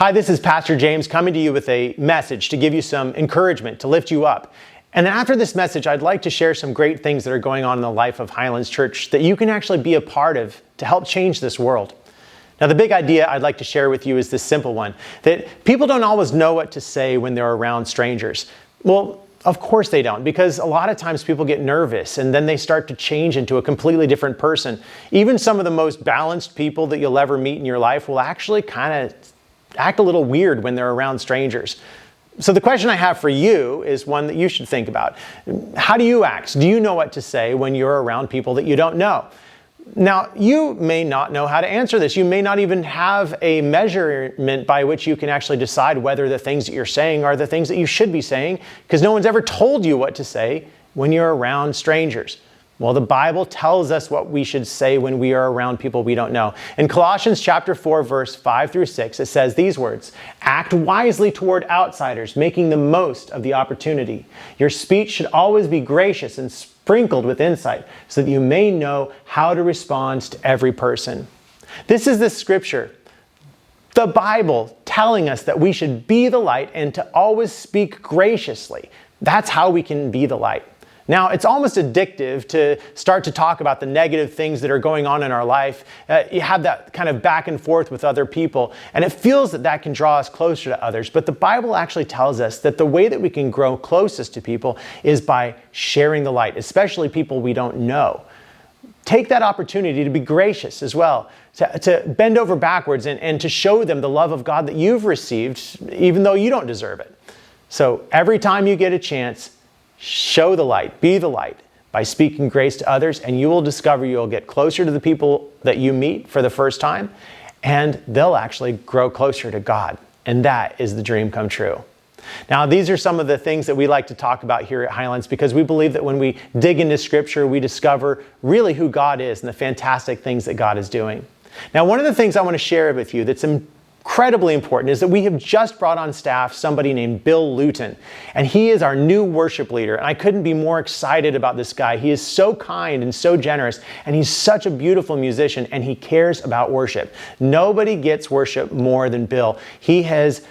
Hi, this is Pastor James coming to you with a message to give you some encouragement, to lift you up. And then after this message, I'd like to share some great things that are going on in the life of Highlands Church that you can actually be a part of to help change this world. Now, the big idea I'd like to share with you is this simple one, that people don't always know what to say when they're around strangers. Well, of course they don't, because a lot of times people get nervous and then they start to change into a completely different person. Even some of the most balanced people that you'll ever meet in your life will actually kind of act a little weird when they're around strangers. So the question I have for you is one that you should think about. How do you act? Do you know what to say when you're around people that you don't know? Now, you may not know how to answer this. You may not even have a measurement by which you can actually decide whether the things that you're saying are the things that you should be saying, because no one's ever told you what to say when you're around strangers. Well, the Bible tells us what we should say when we are around people we don't know. In Colossians chapter 4, verse 5 through 6, it says these words, "Act wisely toward outsiders, making the most of the opportunity. Your speech should always be gracious and sprinkled with insight, so that you may know how to respond to every person." This is the scripture, the Bible, telling us that we should be the light and to always speak graciously. That's how we can be the light. Now, it's almost addictive to start to talk about the negative things that are going on in our life. You have that kind of back and forth with other people, and it feels that that can draw us closer to others. But the Bible actually tells us that the way that we can grow closest to people is by sharing the light, especially people we don't know. Take that opportunity to be gracious as well, to bend over backwards and to show them the love of God that you've received, even though you don't deserve it. So every time you get a chance, show the light, be the light by speaking grace to others, and you will discover you'll get closer to the people that you meet for the first time, and they'll actually grow closer to God. And that is the dream come true. Now, these are some of the things that we like to talk about here at Highlands, because we believe that when we dig into Scripture, we discover really who God is and the fantastic things that God is doing. Now, one of the things I want to share with you that's incredibly important is that we have just brought on staff somebody named Bill Luton, and he is our new worship leader. And I couldn't be more excited about this guy. He is so kind and so generous, and he's such a beautiful musician, and he cares about worship. Nobody gets worship more than Bill. He has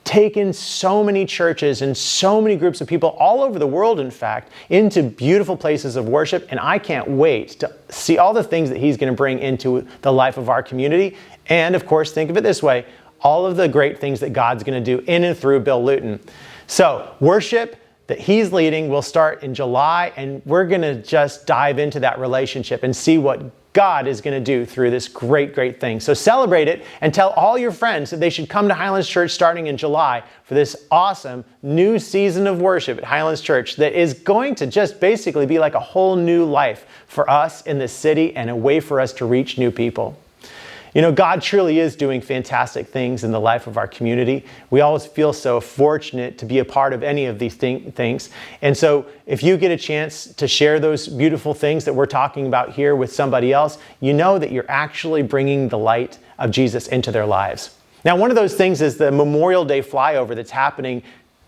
taken so many churches and so many groups of people all over the world, in fact, into beautiful places of worship. And I can't wait to see all the things that he's going to bring into the life of our community. And of course, think of it this way, all of the great things that God's going to do in and through Bill Luton. So worship that he's leading will start in July, and we're going to just dive into that relationship and see what God is going to do through this great, great thing. So celebrate it and tell all your friends that they should come to Highlands Church starting in July for this awesome new season of worship at Highlands Church that is going to just basically be like a whole new life for us in this city and a way for us to reach new people. You know, God truly is doing fantastic things in the life of our community. We always feel so fortunate to be a part of any of these things. And so if you get a chance to share those beautiful things that we're talking about here with somebody else, you know that you're actually bringing the light of Jesus into their lives. Now, one of those things is the Memorial Day flyover that's happening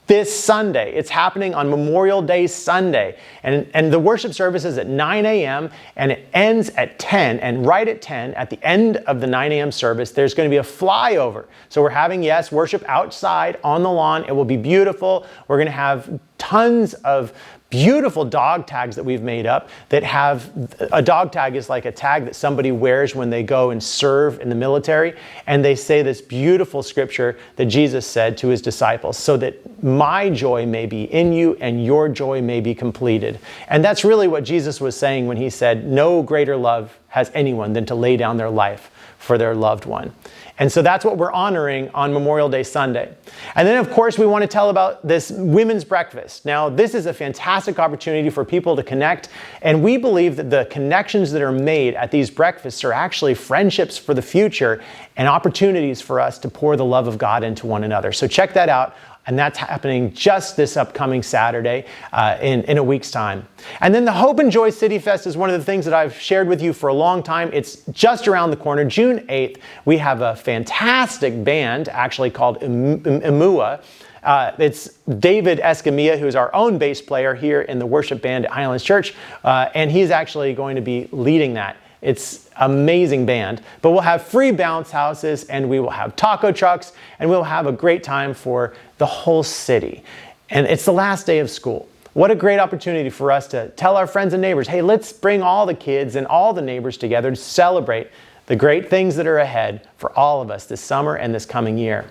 this Sunday. It's happening on Memorial Day Sunday. And the worship service is at 9 a.m. and it ends at 10. And right at 10, at the end of the 9 a.m. service, there's going to be a flyover. So we're having, yes, worship outside on the lawn. It will be beautiful. We're going to have tons of beautiful dog tags that we've made up that have, a dog tag is like a tag that somebody wears when they go and serve in the military. And they say this beautiful scripture that Jesus said to his disciples, so that my joy may be in you and your joy may be completed. And that's really what Jesus was saying when he said, no greater love has anyone than to lay down their life for their loved one. And so that's what we're honoring on Memorial Day Sunday. And then, of course, we want to tell about this women's breakfast. Now, this is a fantastic opportunity for people to connect. And we believe that the connections that are made at these breakfasts are actually friendships for the future and opportunities for us to pour the love of God into one another. So check that out. And that's happening just this upcoming Saturday in a week's time. And then the Hope and Joy City Fest is one of the things that I've shared with you for a long time. It's just around the corner, June 8th. We have a fantastic band actually called Imua. It's David Escamilla, who's our own bass player here in the worship band at Highlands Church. And he's actually going to be leading that. It's amazing band. But we'll have free bounce houses, and we will have taco trucks, and we'll have a great time for the whole city. And it's the last day of school. What a great opportunity for us to tell our friends and neighbors, hey, let's bring all the kids and all the neighbors together to celebrate the great things that are ahead for all of us this summer and this coming year.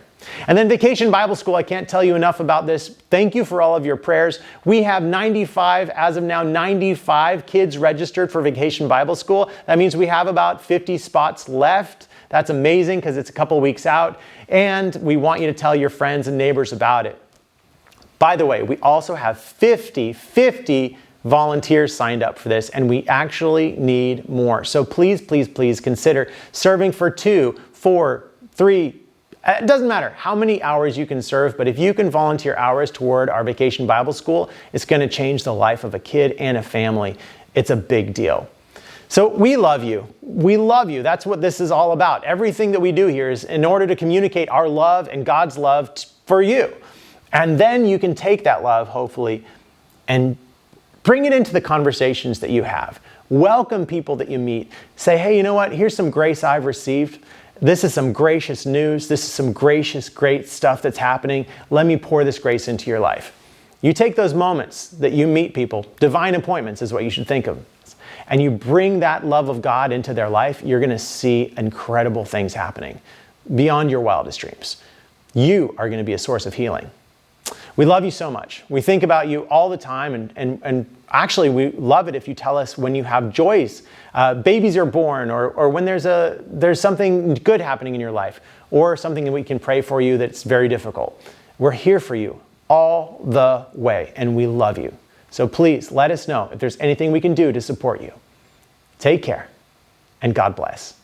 And then Vacation Bible School, I can't tell you enough about this. Thank you for all of your prayers. We have 95, as of now, 95 kids registered for Vacation Bible School. That means we have about 50 spots left. That's amazing because it's a couple weeks out. And we want you to tell your friends and neighbors about it. By the way, we also have 50 volunteers signed up for this, and we actually need more. So please, please, please consider serving for 2, 4, 3, it doesn't matter how many hours you can serve, but if you can volunteer hours toward our Vacation Bible School, it's going to change the life of a kid and a family. It's a big deal. So we love you. We love you. That's what this is all about. Everything that we do here is in order to communicate our love and God's love for you. And then you can take that love, hopefully, and bring it into the conversations that you have. Welcome people that you meet. Say, hey, you know what? Here's some grace I've received. This is some gracious news. This is some gracious, great stuff that's happening. Let me pour this grace into your life. You take those moments that you meet people, divine appointments is what you should think of, and you bring that love of God into their life, you're going to see incredible things happening beyond your wildest dreams. You are going to be a source of healing. We love you so much. We think about you all the time, and actually we love it if you tell us when you have joys. Babies are born, or when there's something good happening in your life, or something that we can pray for you that's very difficult. We're here for you all the way, and we love you. So please let us know if there's anything we can do to support you. Take care, and God bless.